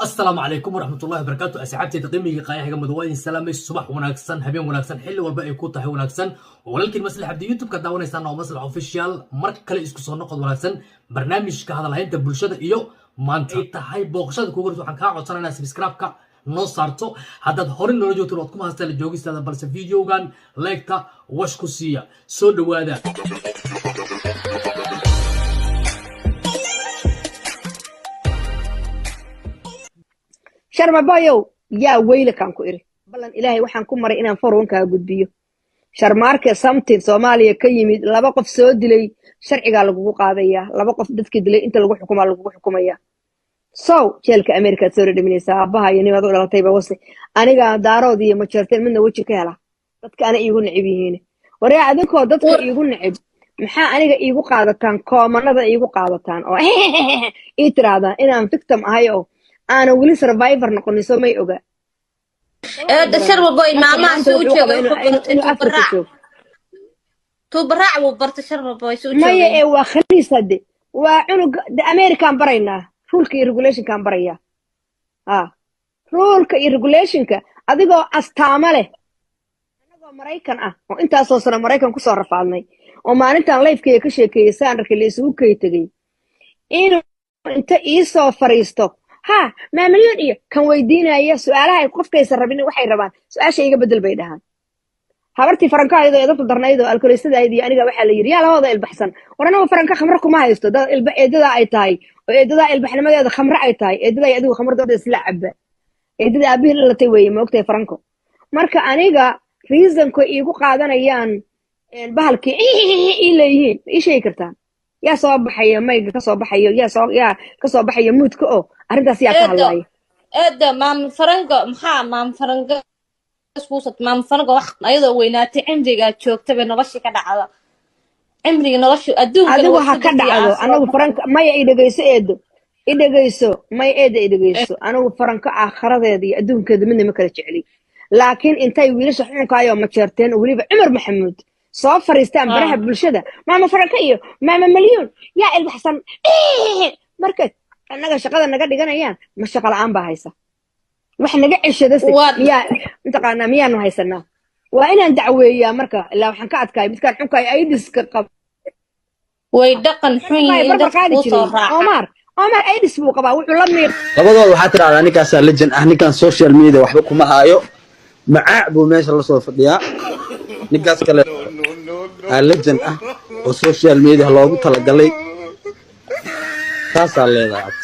السلام عليكم ورحمة الله وبركاته أسعدتي تقييمي قاية مدوين السلام الصباح وناكسن هبين وناكسن حل والبا يكون تحي وناكسن ولكن مسألة حد يوتيوب كداونا يستنى مسألة أوفيشال مرك كلا إسكو صار نقد وناكسن برنامج كهذا الهين تبلشة إيو ما أنت تحي بوقشة كوكر عن كاع وصلنا ناس سبسكرايب كا نص صارتو حتى هورين لو جو تروتكم هستل الجوجي استاذ بس فيديو كان لايكتا واشكوسية سود وهذا sharma bayow yaa weylakan ku iri ballan ilaahay waxaan ku maray inaan farwankaa gudbiyo sharmaarka samtin Soomaaliya ka yimid laba qof soo dilay sharciga lagu qaadaya laba qof dadkii dilay inta lagu xukumaya jeelka America soo dhadhaminaysa abaha iyo nimaad u dhalatay ba wasi aniga daarood iyo ma jarteen midna waji ka hela dadka ana iigu nacib yihiin waraa adinkoo dadka iigu nacib maxaa aniga iigu qaadataan koomanada iigu qaadataan oo ii tiraadaan inaan victim ahay oo أنا ولي survivor نقولني سو ما يوجا. شرب بوي ماما سوتشو تبرع وبرت شرب بوي سوتشو ما يه وخلي صدق وعنو أمريكان برينا رول كي regulation كان بريا رول كي regulation كا أديكو أستعمله أنا أمريكان وأنت أصلا أمريكان كسر رفعني وما أنت لايف كي كشيء كي سانر كي سو كي تجي إنه أنت إيسو فريستو ها ما مليون إيه كان ويدينا يا سؤالها يقف كيس الربين وحي ربان سؤال شيء بدل بيدها حبرتي فرنكا إذا يضبط درنا إذا الكوليستة إذا أنا جا وحلا يريال هذا البحثن وأنا فرنكا خمركم ما يستو ده إذا أي تاي إذا البحث ما ده خمر أي تاي إذا يدو خمر ده سلعب إذا أبيه اللي تيوي ما وقت فرنكو مركا أنا جا ريزن كو يجو قادنا يان بهالكي إيه إيش يكرتان يا صوب حي ما يكسب حي يا كسب حي موت كأو أرنت سياق هلاي إيه مام فرنجا مام فرنجا سبوسة مام فرنجا واحد أيضا ويناتي عمري قاعد شوك تبي نغشي كذا على عمري نغشي أدوم هذا هو كذا على أنا فرنك ما يعيد جيس إيده جيسو ما يعيد جيسو أنا فرنك آخر هذه أدوم كذا مني ما كرت علي لكن أنتي ويلش حنك يوم مشارتين ولي عمر محمود صافر يستان برهب بالشدة ما فرنكيه ما مليون يا البحسن مركز أنا شغالة أنا قاعد يجينا مش شغالة عم بهايسة وإحنا قاعد الشدة يا أنت قلنا ميان وهايسنا وأنا دعوية مركز لو حنكات كاي بتكون حنكاي أيدس كقب ويدقن حين عمر أيدس بو قبا وعلمي labadooda waxa tiraahdaa ninkaas legend ah ninkan social media waxba kuma haayo macaabu meesha la soo fadhiyaa ninkaas kale legend ah oo social media loogu talagalay taas leedahay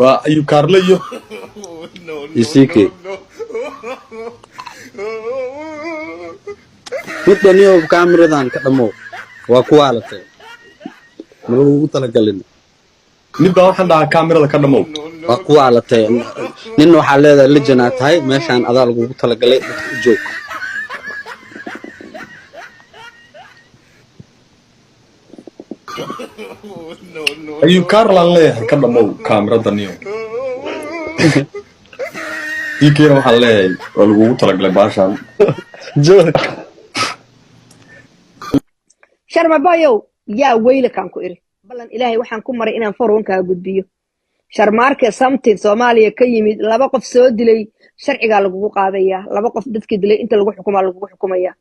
waa ayu Carleyo isike midaniyo kaamiradan ka dhamo waa ku waalatay loogu talagalay midba waxaan dhahaa kaamirada ka dhamo waa ku waalatay nin waxa leedahay legend ah tahay meeshan adaa lagu talagalay dadka joog ayu Carlan leeyahay ka dhamo kaamirada niyo ikeen waxa leeyahay oo lagu talagalay baashan joog sharma bayow yaa weylakan ku iri ballan ilaahay waxaan ku maray inaan farwankaa gudbiyo sharmaarka samtin Soomaaliya ka yimid laba qof soo dilay sharciga lagu qaadaya laba qof dadkii dilay inta lagu xukumaya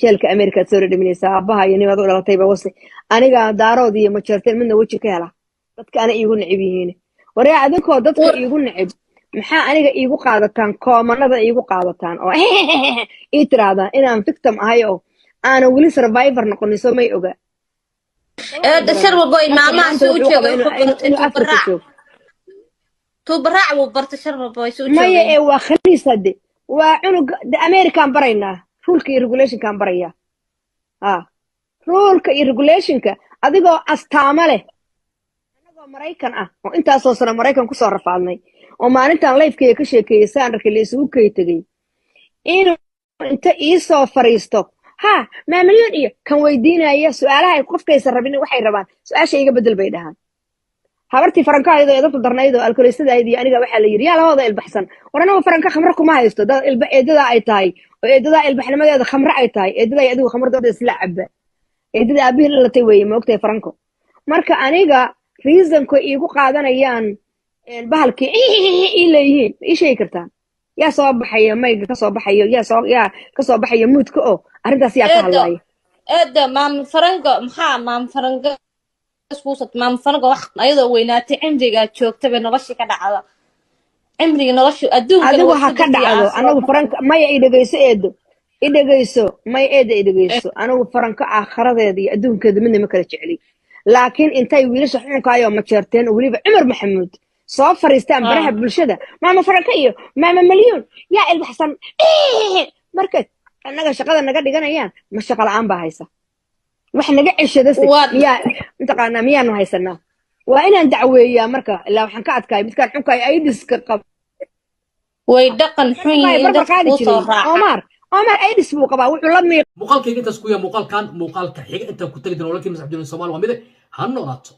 jeelka America soo dhadhaminaysa abaha iyo nimaad u dhalatay ba wasi aniga daarood iyo ma jarteen midna waji ka hela dadka ana iigu nacib yihiin waraa adinkoo dadka iigu nacib maxaa aniga iigu qaadataan koomanada iigu qaadataan oo ii tiraadaan inaan victim ahay oo أنا ولي survivor نقولني سو ما يوجا. شرب بوي ماما سوتشو تبرع وبرت شرب بوي سوتشو ما يه وخلي صدق وعنو أمريكان برينا رول كي regulation كان بريا رول كي regulation كا أديكو أستعمله أنا أمريكان وأنت أصلا أمريكان كسر رفعني وما أنت لايف كي كشيء كي سانر كي سو كي تجي إنه أنت إيسو فريستو ها ما مليون إيه كان ويدينا يا سؤالها يقف كيس الربين وحي ربان سؤال شيء بدل بيدها حبرتي فرنكا إذا يضبط درنا إذا الكوليستة إذا أنا جا وحلا يريال هذا البحثن وأنا فرنكا خمركم ما يستو ده إذا أي تاي إذا البحث ما ده خمر أي تاي إذا يدو خمر ده سلعب إذا أبيه اللي تيوي ما وقت فرنكو مركا أنا جا reasonku iigu qaadanayaan bahalkii ileeyihiin ii sheegi kartaan yaa soo baxaya mayga kasoo baxayo yaa kasoo baxaya muudka oo arrintaas yaa ka hadlaaya eeda maam farango maxaa maam farango iskuusad maam farango wax ayadoo weynaatay cimriga joogta bay noloshii ka dhacda cimriga nolosha adduunka adigu ha ka dhacdo anagu faranka maya i dhegayso eedo i dhegayso maya eeda i dhegayso anagu faranka aakhiradeeda iyo adduunkeeda midna ma kala jecli laakiin intay wiilasha xunkaayo ma jeerteen weliba cumar maxamuud soo fariistaan baraha bulshada maama faranka iyo maama milyuun yaa ilbaxsan marka annaga shaqada naga dhiganayaan ma shaqa la'aan baa haysa wax naga ceshadase miyaa mataqaanaa miyaanu haysanaa waa inaan dacweeyaa marka ilaa waxaan ka adkaay midkaan xunkaayo aidiska qab way dhaqan xun yihiin dadka u soo raaca omar aidis buu qabaa wuxuu la miiq muuqaalkayga intaas ku yahay muuqaalkan muuqaalka xiga intaan ku tali doona walaalkii masxabdin Soomaali waa mid ha noolaato